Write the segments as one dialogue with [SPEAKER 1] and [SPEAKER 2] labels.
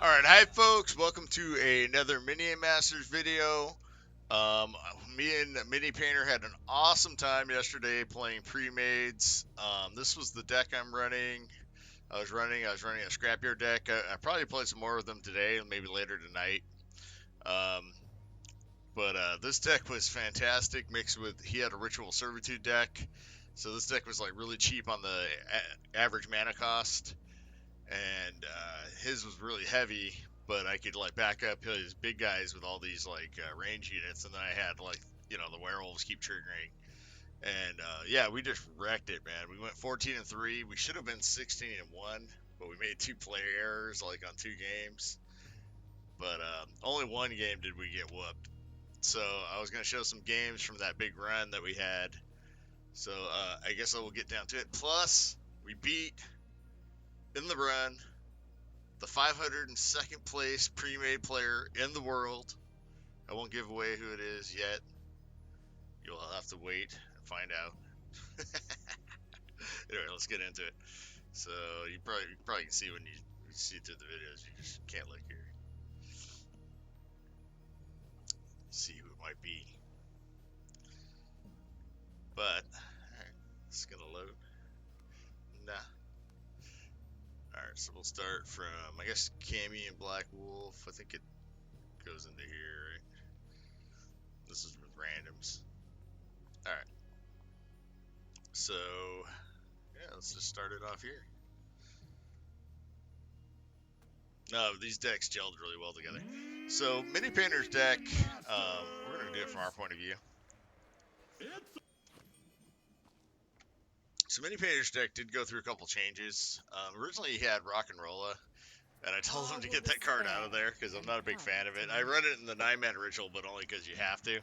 [SPEAKER 1] Alright, hi folks, welcome to another Minion Masters video. Me and Minipainter had an awesome time yesterday playing pre-mades. This was the deck I'm running. I was running a Scrapyard deck. I probably play some more of them today, maybe later tonight. Um, but this deck was fantastic, mixed with, he had a Ritual Servitude deck. So this deck was like really cheap on the average mana cost. And his was really heavy, but I could like back up his big guys with all these like range units, and then I had like the werewolves keep triggering, and yeah, we just wrecked it, man. We went 14-3. We should have been 16-1, but we made two player errors like on two games. But only one game did we get whooped. So I was gonna show some games from that big run that we had. So I guess I will get down to it. Plus, we beat in the run the 502nd place pre-made player in the world. I won't give away who it is yet. You'll have to wait and find out. Anyway, let's get into it. So you probably can see when you see through the videos. You just can't look here. See who it might be. But alright, it's gonna load. Nah. Alright, so we'll start from, I guess, Cammy and Black Wolf. I think it goes into here, right? This is with randoms. Alright. So, yeah, let's just start it off here. No, these decks gelled really well together. So, Minipainter's deck, we're going to do it from our point of view. So, Minipainter's deck did go through a couple changes. Originally, he had Rockin Roller, and I told him to get that card out of there because I'm not a big fan of it. I run it in the 9-man ritual, but only because you have to.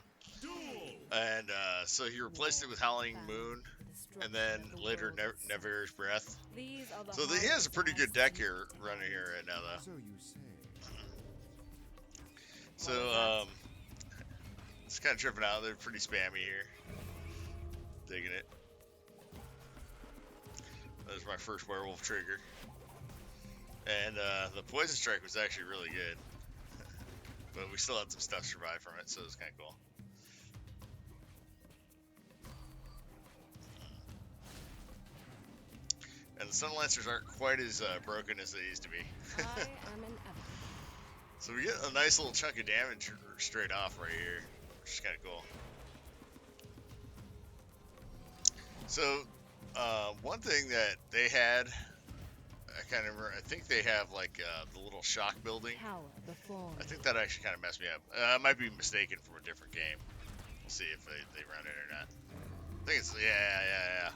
[SPEAKER 1] And so he replaced it with Howling Moon, and then later Nyrvir's Breath. So he has a pretty good deck here running here right now, though. So it's kind of tripping out. They're pretty spammy here. Digging it. That was my first werewolf trigger, and the poison strike was actually really good, but we still had some stuff survive from it, so it was kind of cool. And the Sun Lancers aren't quite as broken as they used to be. So we get a nice little chunk of damage straight off right here, which is kind of cool. So one thing that they had, I can't remember, I think they have like the little shock building. I think that actually kind of messed me up. I might be mistaken from a different game. We'll see if they run it or not. I think it's, yeah.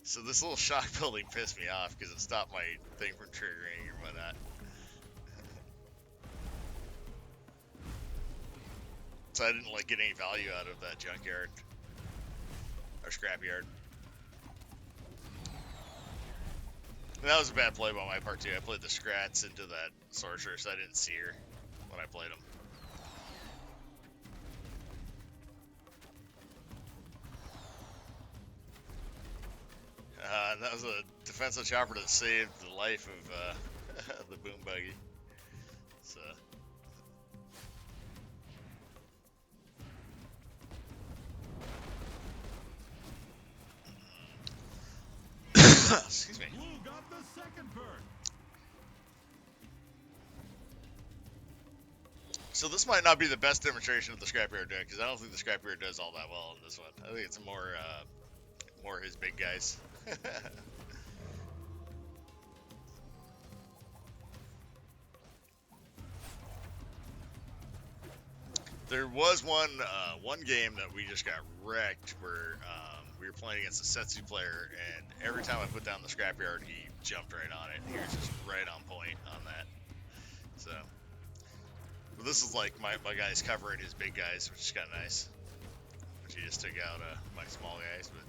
[SPEAKER 1] So this little shock building pissed me off because it stopped my thing from triggering or whatnot. So I didn't like get any value out of that junkyard or scrapyard. And that was a bad play by my part too. I played the Scrats into that sorceress. I didn't see her when I played them. And that was a Defenso chopper that saved the life of the boom buggy. So. Excuse me. So this might not be the best demonstration of the Scrapyard deck, because I don't think the Scrapyard does all that well in this one. I think it's more his big guys. There was one game that we just got wrecked where we were playing against a Setsu player, and every time I put down the Scrapyard, he jumped right on it. He was just right on point on that. So, but this is like my guys covering his big guys, which is kind of nice. Which he just took out my small guys, but.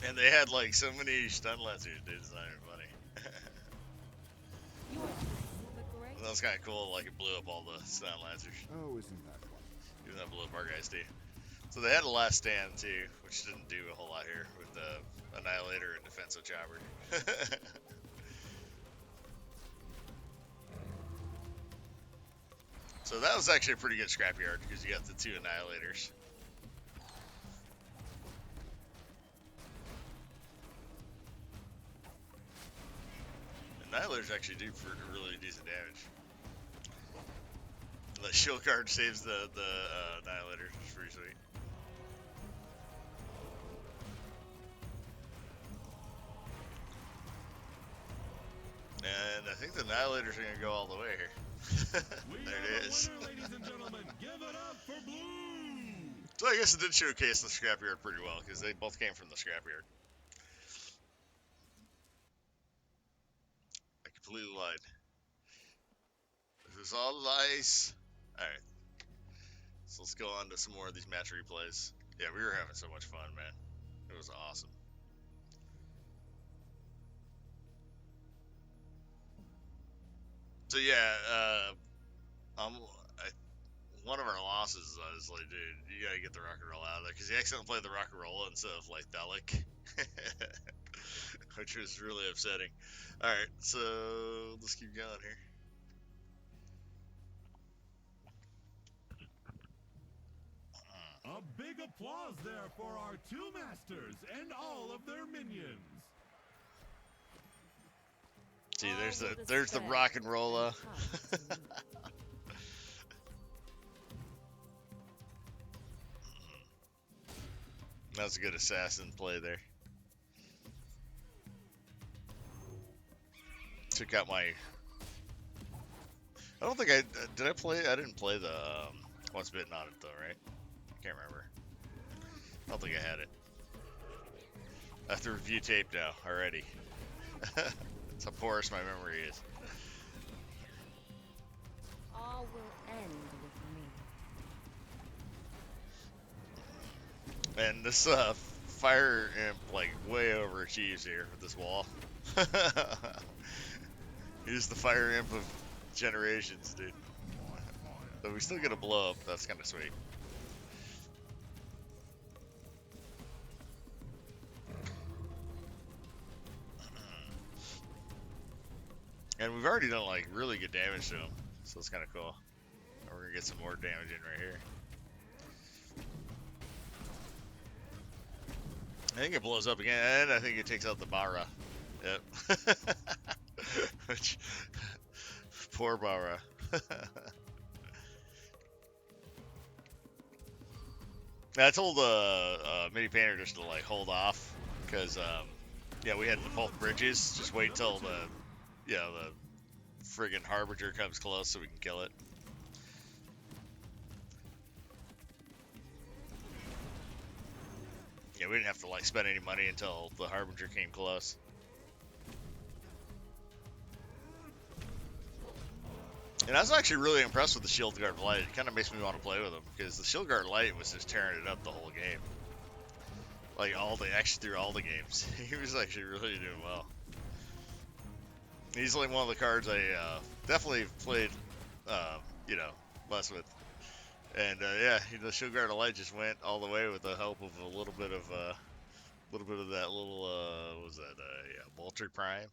[SPEAKER 1] And they had like so many stun lancers, dude. It's not even funny. That was kind of cool. Like it blew up all the stun lancers.
[SPEAKER 2] Oh, isn't that fun?
[SPEAKER 1] Even that blew up our guys too. So they had a last stand too, which didn't do a whole lot here with the Annihilator and Defenso Chopper. So that was actually a pretty good scrapyard because you got the 2 Annihilators. Annihilators actually do really decent damage. The Shieldguard saves the Annihilator, which is pretty sweet. And I think the Annihilators are going to go all the way here. There it is.
[SPEAKER 2] Ladies and gentlemen, give it up for blue.
[SPEAKER 1] So I guess it did showcase the scrapyard pretty well because they both came from the scrapyard. I completely lied. This is all lies. Alright. So let's go on to some more of these match replays. Yeah, we were having so much fun, man. It was awesome. So yeah, one of our losses, I was like, dude, you gotta get the Rockin Roller out of there, because he accidentally played the Rockin Roller instead of, like, Thelec. Which was really upsetting. Alright, so let's keep going here.
[SPEAKER 2] A big applause there for our 2 masters and all of their minions.
[SPEAKER 1] See, there's the Rockin Roller. That was a good assassin play there. Took out my... I don't think I... Did I play... I didn't play the... Once Bitten on it though, right? I can't remember. I don't think I had it. I have to review tape now already. That's how porous my memory is.
[SPEAKER 3] All will end with me.
[SPEAKER 1] And this fire imp like way overachieves here with this wall. He's the fire imp of generations, dude. But we still get a blow up. That's kind of sweet. And we've already done like really good damage to him, so it's kind of cool. And we're gonna get some more damage in right here. I think it blows up again, and I think it takes out the Bara. Yep. Which, poor Bara. I told Minipainter just to like hold off, because yeah, we had both bridges. Just wait till the friggin' Harbinger comes close so we can kill it. Yeah, we didn't have to like spend any money until the Harbinger came close. And I was actually really impressed with the Shieldguard Light. It kind of makes me want to play with him, because the Shieldguard Light was just tearing it up the whole game. Like actually through all the games. He was actually really doing well. He's like one of the cards I definitely played, you know, less with. And yeah, the Shieldguard Light just went all the way with the help of a little bit of that little what was that? Yeah, Vulture Prime.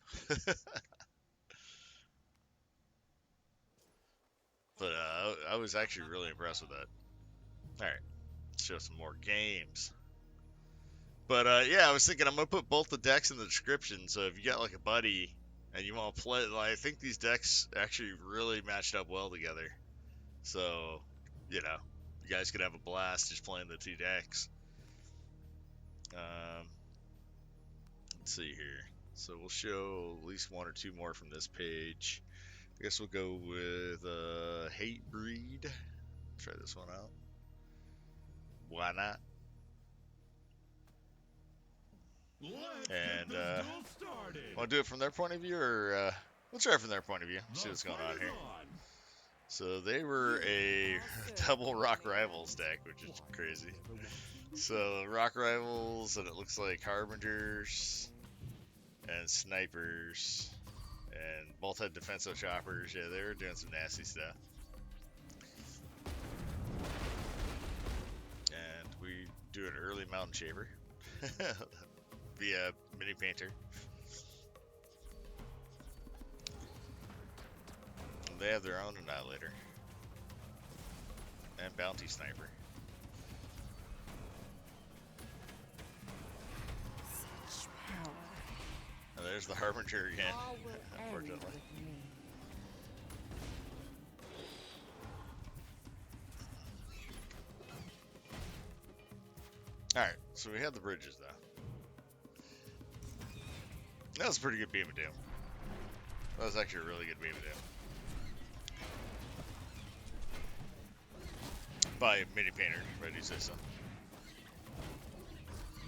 [SPEAKER 1] But I was actually really impressed with that. All right, let's show some more games. But yeah, I was thinking I'm gonna put both the decks in the description. So if you got like a buddy and you want to play, like, I think these decks actually really matched up well together. So, you know, you guys could have a blast just playing the 2 decks. Let's see here. So we'll show at least 1 or 2 more from this page. I guess we'll go with Hatebreed. Try this one out. Why not? And want to do it from their point of view, or we'll try it from their point of view. See what's going on here. So they were a double Rock Rivals deck, which is crazy. So Rock Rivals, and it looks like Harbingers and Snipers, and both had Defenso Choppers. Yeah, they were doing some nasty stuff. And we do an early Mountain Shaver via Minipainter. And they have their own Annihilator and Bounty Sniper.
[SPEAKER 3] Such power.
[SPEAKER 1] And there's the Harbinger again,
[SPEAKER 3] All will end
[SPEAKER 1] unfortunately.
[SPEAKER 3] with me.
[SPEAKER 1] Alright, so we had the bridges though. That was a pretty good Beam of Doom. That was actually a really good Beam of Doom. By Minipainter, if I do say so.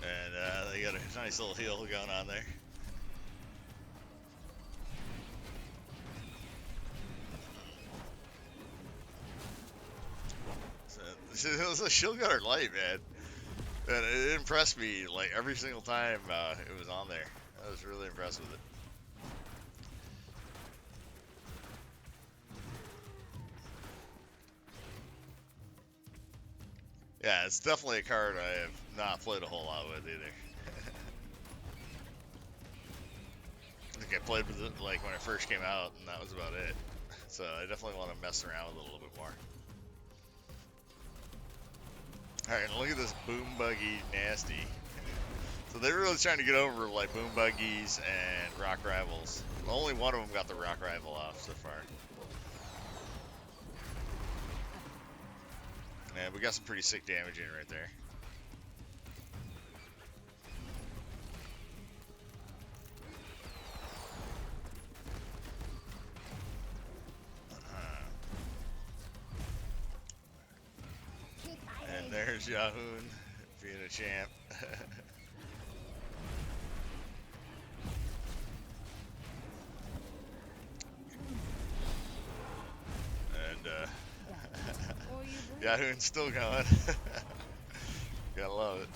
[SPEAKER 1] And they got a nice little heal going on there. So, it was a Shieldguard light, man. And it impressed me like every single time it was on there. I was really impressed with it. Yeah, it's definitely a card I have not played a whole lot with either. I think I played with it like when it first came out, and that was about it. So I definitely want to mess around with it a little bit more. Alright, and look at this Boom Buggy Nasty. So they're really trying to get over like Boom Buggies and Rock Rivals. Only one of them got the Rock Rival off so far. And we got some pretty sick damage in right there. And there's Jahun being a champ. And Jahun's still going. Gotta love it.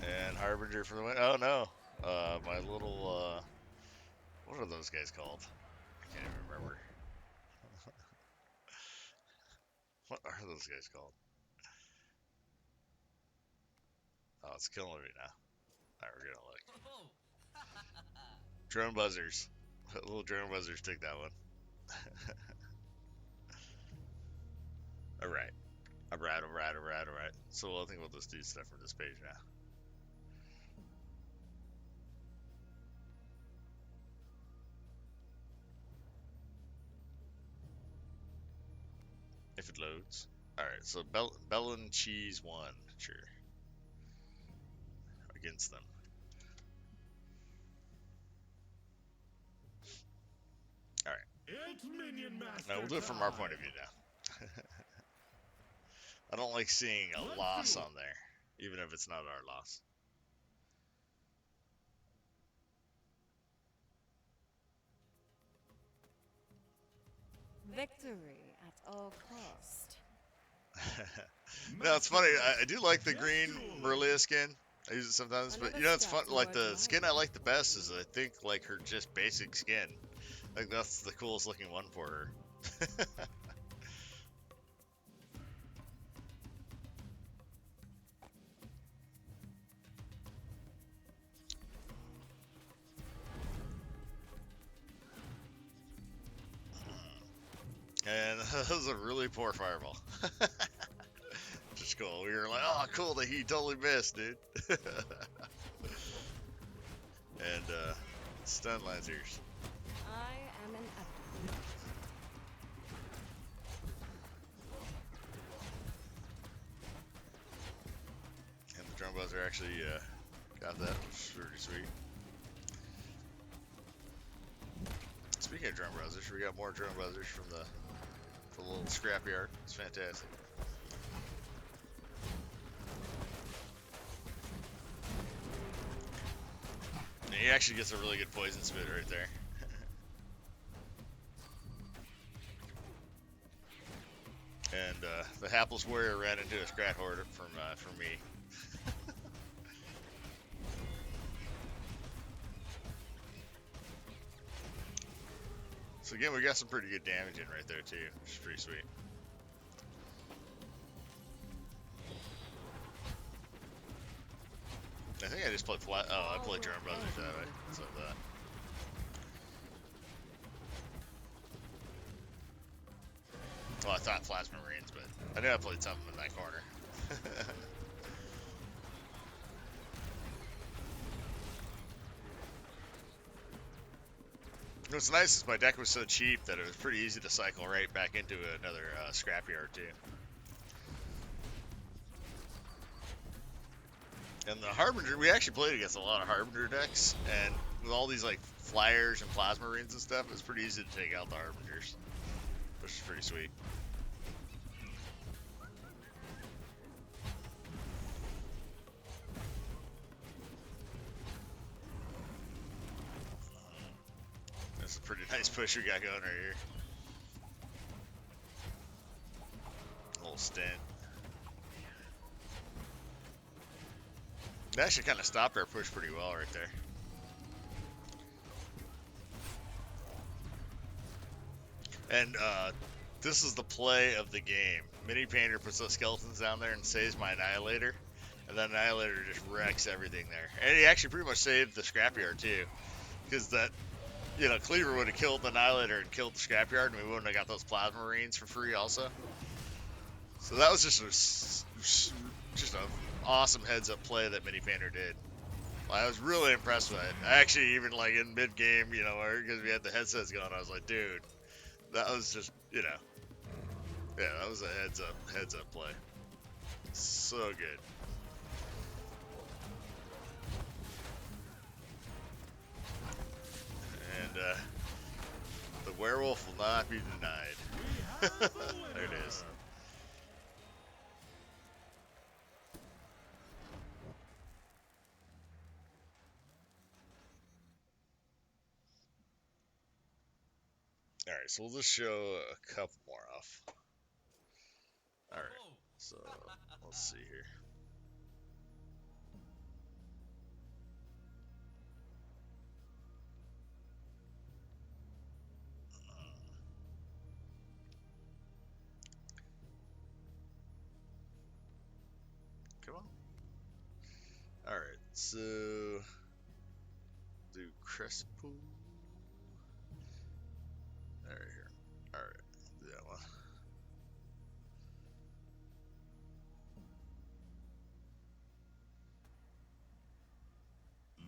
[SPEAKER 1] And Harbinger for the win. Oh no. My little what are those guys called? I can't even remember. What are those guys called? Oh, it's killing me now. Alright, we're gonna look. Drone buzzers. Little drone buzzers take that one. Alright. Alright. So I think we'll just do stuff from this page now. If it loads. Alright, so Bellin Cheese 1. Sure. Against them. Alright. Now we'll do it from our point of view now. I don't like seeing a loss on there, even if it's not our loss.
[SPEAKER 3] Victory at all cost.
[SPEAKER 1] No, it's funny. I do like the green Morellia skin. I use it sometimes, but you know, it's fun. Like the skin I like the best is I think like her just basic skin. I think that's the coolest looking one for her. And that was a really poor fireball. Just cool. We were like, oh, cool that he totally missed, dude. And stun lancers.
[SPEAKER 3] I am an epic.
[SPEAKER 1] And the drum buzzer actually got that, which is pretty sweet. Speaking of drum buzzers, we got more drum buzzers from the little scrapyard. It's fantastic. And he actually gets a really good poison spit right there. And the hapless warrior ran into a Scrat Horde from me. So again, we got some pretty good damage in right there too, which is pretty sweet. I just play I play German Brothers that way. So that. Well, I thought Plasma Marines, but I knew I played something in that corner. What's nice is my deck was so cheap that it was pretty easy to cycle right back into another Scrapyard too. And the Harbinger, we actually played against a lot of Harbinger decks, and with all these like flyers and plasma marines and stuff, it's pretty easy to take out the Harbingers, which is pretty sweet. That's a pretty nice push we got going right here. A little stint. That actually kind of stopped our push pretty well right there. And this is the play of the game. Minipainter puts those skeletons down there and saves my Annihilator. And then Annihilator just wrecks everything there. And he actually pretty much saved the Scrapyard too. Because that, you know, Cleaver would have killed the Annihilator and killed the Scrapyard, and we wouldn't have got those Plasma Marines for free also. So that was just an awesome heads-up play that Minipainter did. I was really impressed with it. I actually even like in mid-game, you know, because we had the headsets going, I was like, dude, that was just, you know, yeah, that was a heads-up play. So good. And the werewolf will not be denied. There it is. Alright, so we'll just show a couple more off. Alright, so let's see here. Come on. Alright, so do Crespo. Right here. Alright, do that one.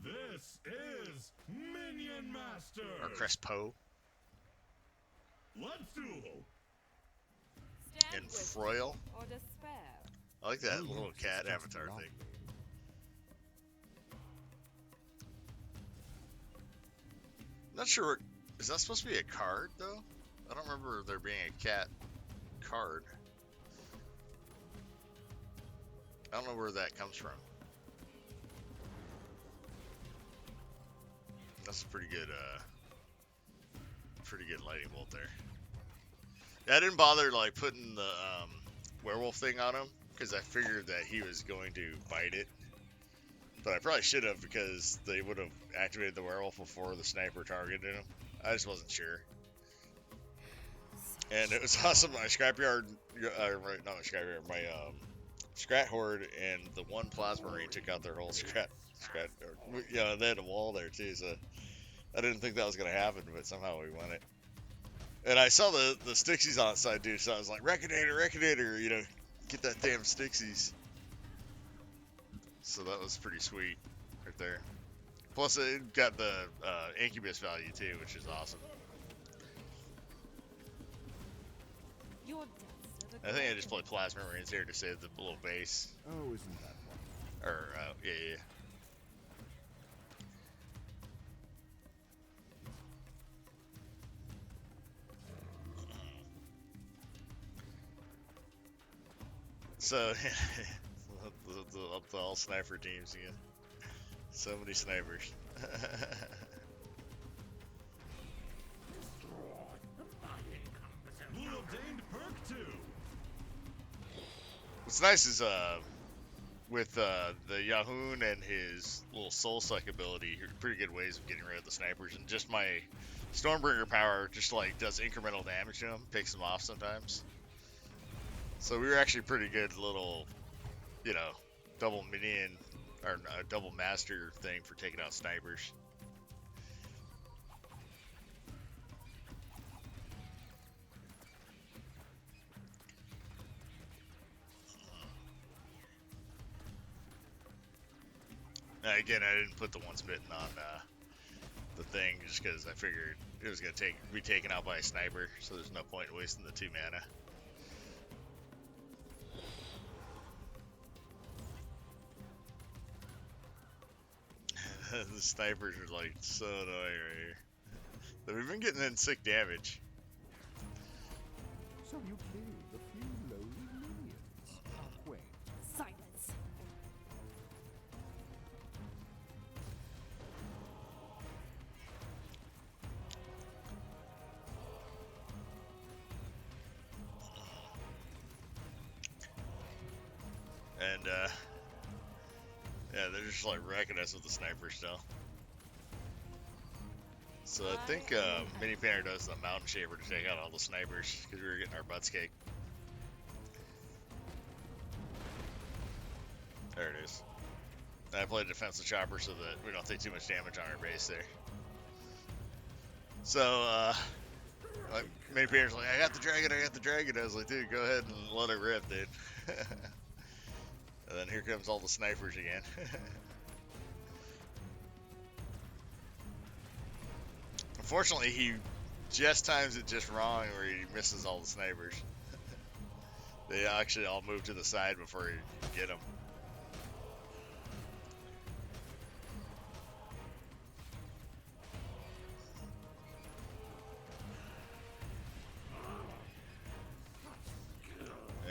[SPEAKER 2] This is Minion Master.
[SPEAKER 1] Or Crespo.
[SPEAKER 2] Let's duel.
[SPEAKER 1] And Froil.
[SPEAKER 3] Or despair.
[SPEAKER 1] I like that little cat avatar thing. Not sure. Is that supposed to be a card, though? I don't remember there being a cat card. I don't know where that comes from. That's a pretty good lightning bolt there. Yeah, I didn't bother like putting the werewolf thing on him because I figured that he was going to bite it. But I probably should have because they would have activated the werewolf before the sniper targeted him. I just wasn't sure. And it was awesome. My Scrapyard, right, not my Scrapyard, my Scrat Horde and the one Plasma Marine took out their whole Scrat. You know, they had a wall there too, so I didn't think that was going to happen, but somehow we won it. And I saw the Stixies on its side too, so I was like, Wreckonator, you know, get that damn Stixies. So that was pretty sweet right there. Plus it got the Incubus value too, which is awesome. I think I just played Plasma Marines here to save the little base.
[SPEAKER 4] Oh, isn't that one?
[SPEAKER 1] Or, yeah. So, the all sniper teams again. So many snipers. What's nice is with the Jahun and his little soul suck ability, pretty good ways of getting rid of the snipers. And just my Stormbringer power just like does incremental damage to them, picks them off sometimes. So we were actually pretty good little, you know, double minion or a double master thing for taking out snipers. Again, I didn't put the one smitten on the thing just because I figured it was going to be taken out by a sniper, so there's no point in wasting the 2 mana. The snipers are like so annoying right here. But we've been getting in sick damage.
[SPEAKER 4] So you killed a few lowly minions. How quaint.
[SPEAKER 3] Silence.
[SPEAKER 1] And yeah, they're just like wrecking us with the sniper still. So I think Minipainter does the Mountain Shaper to take out all the snipers because we were getting our butts kicked. There it is. And I played Defenso Chopper so that we don't take too much damage on our base there. So like Minipainter's like, I got the dragon. I was like, dude, go ahead and let it rip, dude. And then here comes all the snipers again. Unfortunately, he just times it just wrong where he misses all the snipers. They actually all move to the side before he can get them.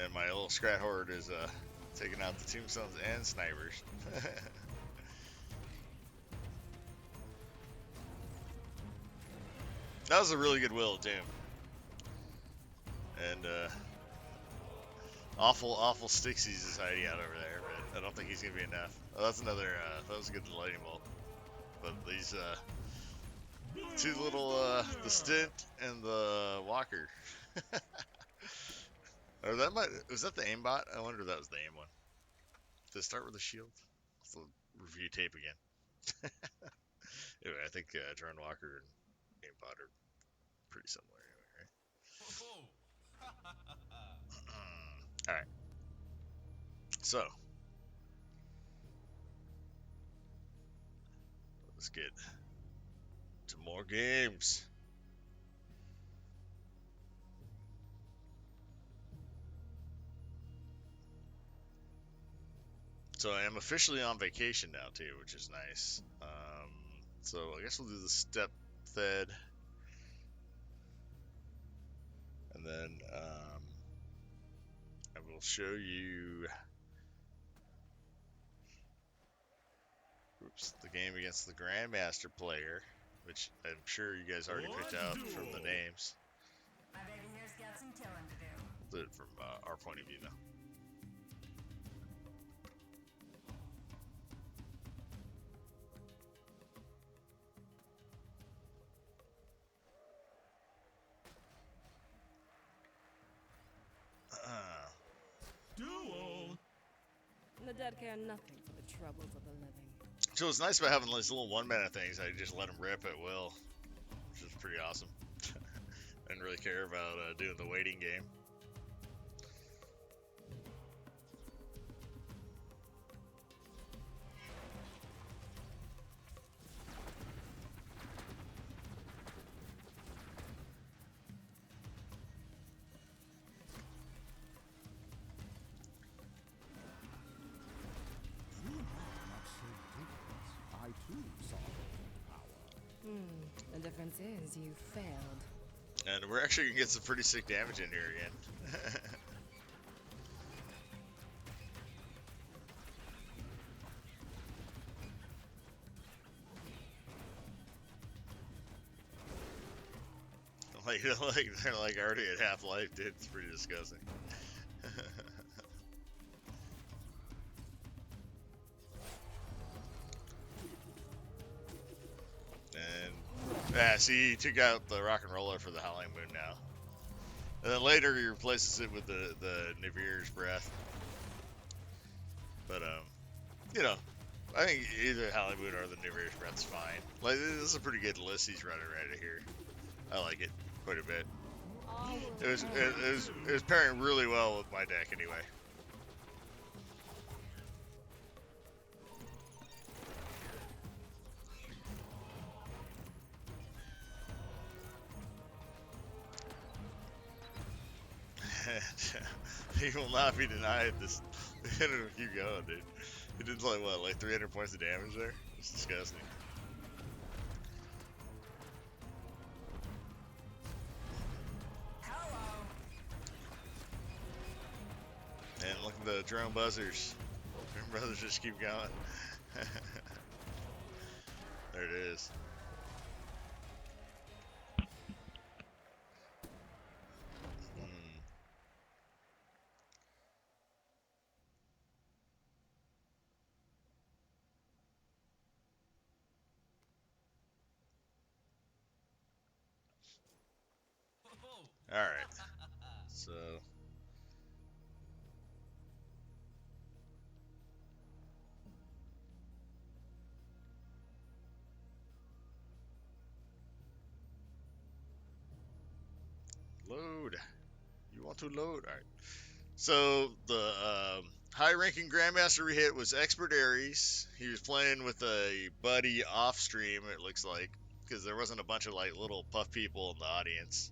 [SPEAKER 1] And my little Scrat Horde is taking out the tombstones and snipers. That was a really good Will of Doom. And awful Stixie's is hiding out over there, but I don't think he's gonna be enough. Oh, that's another that was a good lightning bolt. But these two little the S.T.INT and the Walker. Or that was that the aimbot? I wonder if that was the aim one. Did it start with a shield? Let's review tape again. Anyway, I think Drone Walker and aimbot are pretty similar anyway, right? Alright. So let's get to more games. So I am officially on vacation now too, which is nice. So I guess we'll do the step fed. And then I will show you the game against the Grandmaster player, which I'm sure you guys already picked out from the names.
[SPEAKER 5] My baby here's got some killing to do.
[SPEAKER 1] We'll do it from our point of view now.
[SPEAKER 2] Duel.
[SPEAKER 3] The dead care nothing for the troubles of the living.
[SPEAKER 1] So what's nice about having these little 1 mana things, I just let them rip at will, which is pretty awesome. I didn't really care about doing the waiting game.
[SPEAKER 4] I too saw power.
[SPEAKER 3] The difference is you failed.
[SPEAKER 1] And we're actually going to get some pretty sick damage in here again. They're like already at half life, dude. It's pretty disgusting. And yeah, see, he took out the Rockin Roller for the Howling Moon now. And then later he replaces it with the Nyrvir's breath. But you know, I think either Howling or the Nyrvir's Breath's fine. Like, this is a pretty good list he's running right here. I like it quite a bit. It was pairing really well with my deck anyway. He will not be denied this. It'll keep going, dude. He did like what, like 300 points of damage there? It's disgusting.
[SPEAKER 5] Hello.
[SPEAKER 1] And look at the drone buzzers. Drone brothers just keep going. There it is. Alright. So. Load. You want to load? Alright. So, the high-ranking Grandmaster we hit was Expert Aries. He was playing with a buddy off-stream, it looks like, because there wasn't a bunch of, like, little puff people in the audience,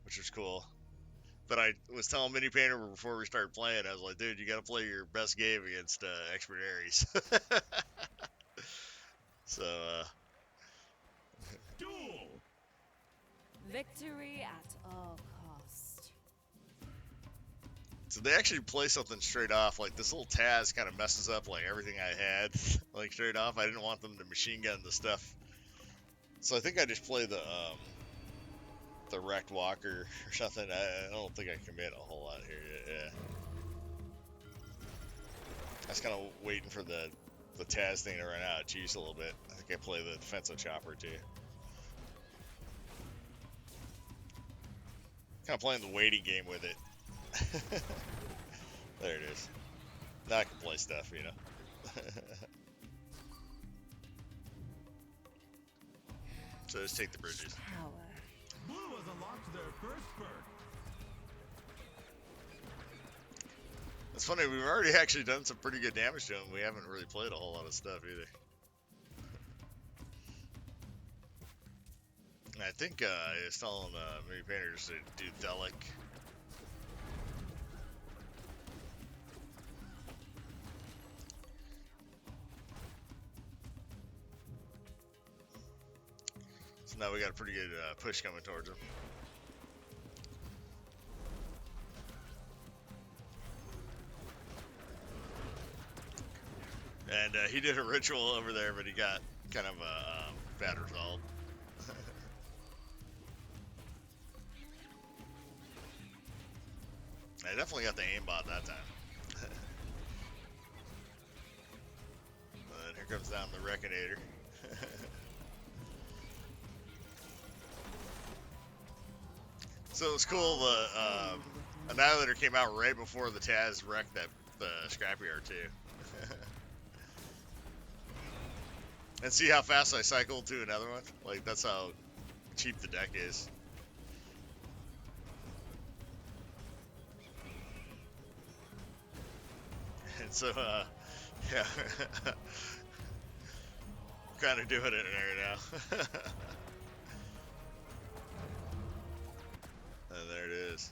[SPEAKER 1] which was cool. But I was telling Minipainter before we started playing, I was like, dude, you gotta play your best game against Expert Aries. So,
[SPEAKER 2] Duel!
[SPEAKER 3] Victory at all cost.
[SPEAKER 1] so they actually play something straight off. Like, this little Taz kind of messes up, like, everything I had, like, straight off. I didn't want them to machine gun the stuff. So I think I just play the wrecked walker or something. I don't think I commit a whole lot here yet. Yeah. I was kind of waiting for the Taz thing to run out of juice a little bit. I think I play the Defenso chopper too. Kind of playing the waiting game with it. There it is. Now I can play stuff, you know. So let's take the bridges.
[SPEAKER 3] Power.
[SPEAKER 2] Blue has unlocked their first perk.
[SPEAKER 1] It's funny, we've already actually done some pretty good damage to him. We haven't really played a whole lot of stuff either. And I think I was telling Minipainter just to do Thelec. So now we got a pretty good push coming towards him. And he did a ritual over there, but he got kind of a bad result. I definitely got the aimbot that time. And here comes down the Wreckonator. So it was cool, the Annihilator came out right before the Taz wrecked the Scrapyard too. And see how fast I cycled to another one? Like, that's how cheap the deck is. And so, yeah. Kind of doing it right now. And there it is.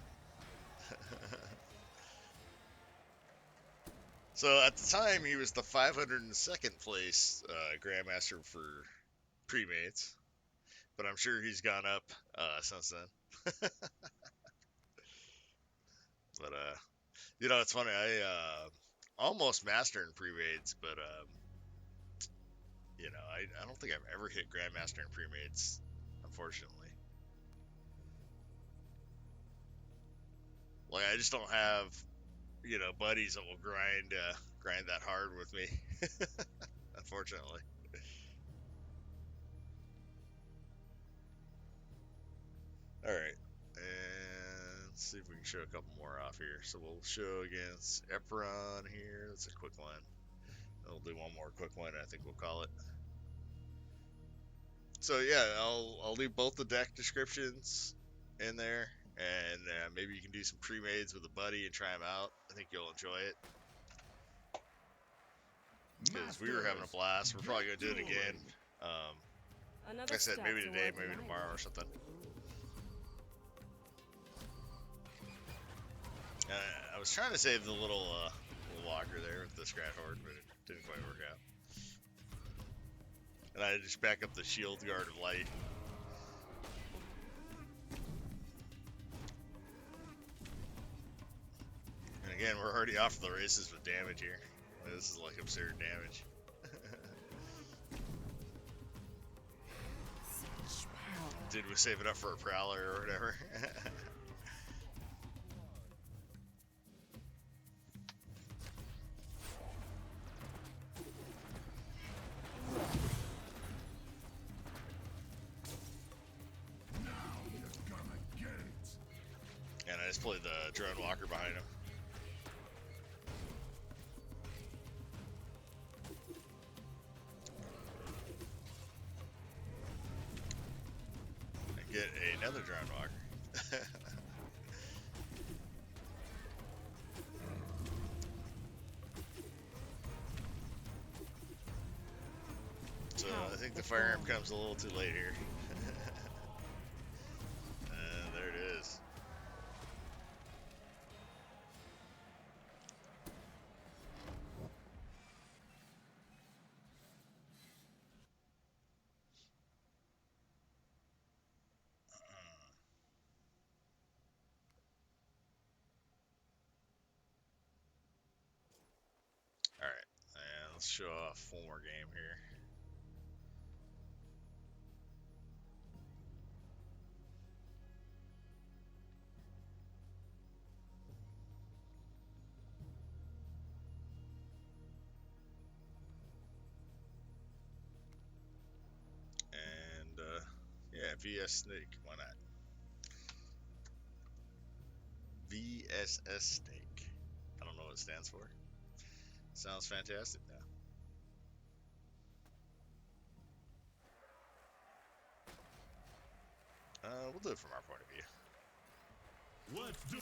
[SPEAKER 1] So at the time, he was the 502nd place Grandmaster for pre-mates, but I'm sure he's gone up since then. But you know, it's funny. I almost master in pre-mates, but you know, I don't think I've ever hit Grandmaster in pre-mates, unfortunately. Like, I just don't have, you know, buddies that will grind that hard with me, unfortunately. All right, and let's see if we can show a couple more off here. So we'll show against Eperon here. That's a quick one. I'll do one more quick one, and I think we'll call it. So yeah, I'll leave both the deck descriptions in there, and maybe you can do some pre-mades with a buddy and try them out. I think you'll enjoy it. Because we were having a blast. We're probably going to do it again. Like I said, maybe today, maybe tomorrow or something. I was trying to save the little walker there with the Scrat Horde, but it didn't quite work out. And I just back up the Shieldguard of Light. And again, we're already off the races with damage here. This is like absurd damage. Did we save it up for a Prowler or whatever? And I just played the Drone Walker behind him. Get another Drone Walker. So I think the firearm comes a little too late here. And there it is. Alright, and let's show off one more game here. And, yeah, VS Snake, why not? VSS Snake. I don't know what it stands for. Sounds fantastic now. We'll do it from our point of view.
[SPEAKER 2] Let's do.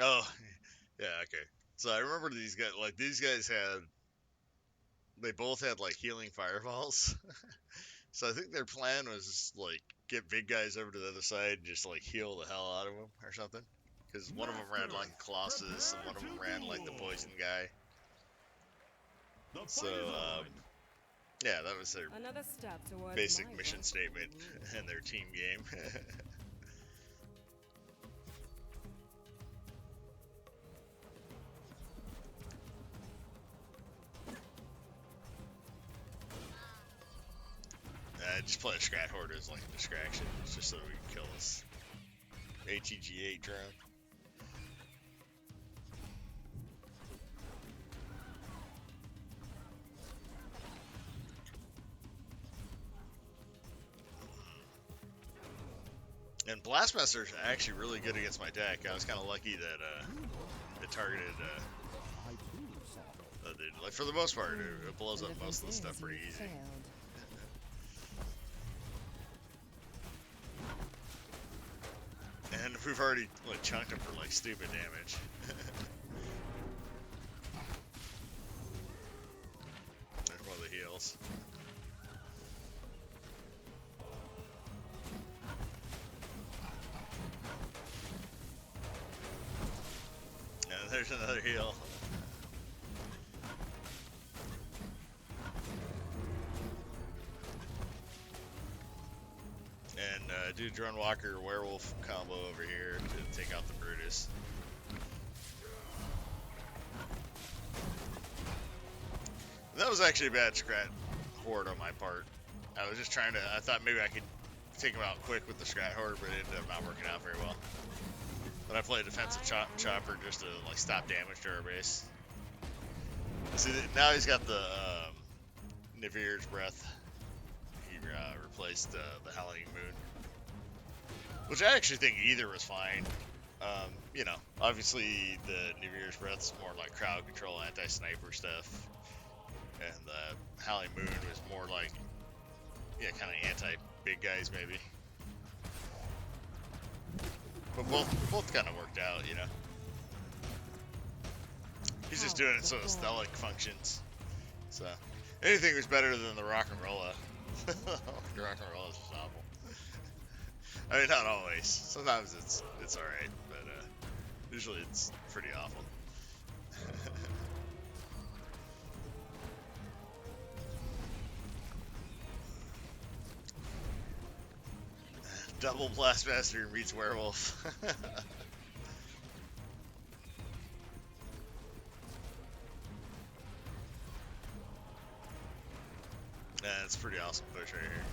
[SPEAKER 1] Oh, yeah, okay. So I remember these guys, like, these guys had, they both had, like, healing fireballs. So I think their plan was just, like, get big guys over to the other side and just, like, heal the hell out of them or something. Because one of them ran, like, Colossus, and one of them ran, like, the poison guy. So, yeah, that was their
[SPEAKER 3] Another step toward
[SPEAKER 1] basic
[SPEAKER 3] my
[SPEAKER 1] mission
[SPEAKER 3] goal.
[SPEAKER 1] statement and their team game. Just play a Scrat Horde as like a distraction, just so we can kill this ATG-8 drone. And Blastmaster's actually really good against my deck. I was kind of lucky that it targeted like for the most part, it blows up most of the stuff pretty easy. And we've already like chunked him for like stupid damage. There's one of the heals. And there's another heal. And do Drone Walker Werewolf combo over here to take out the Brutus. And that was actually a bad Scrat Horde on my part. I was just trying to, I thought maybe I could take him out quick with the Scrat Horde, but it ended up not working out very well. But I played defensive chopper just to like stop damage to our base. See, now he's got the Nyrvir's breath. He replaced the Howling Moon, which I actually think either was fine. You know, obviously the Nyrvir's Breath is more like crowd control, anti-sniper stuff, and the Howling Moon was more like, yeah, kind of anti-big guys maybe. But both kind of worked out, you know. He's just doing it so his Thelec functions. So anything was better than the Rockin Roller. The Rockin Roller is just awful. I mean, not always. Sometimes it's all right, but usually it's pretty awful. Double Blastmaster meets Werewolf. That's pretty awesome push right here.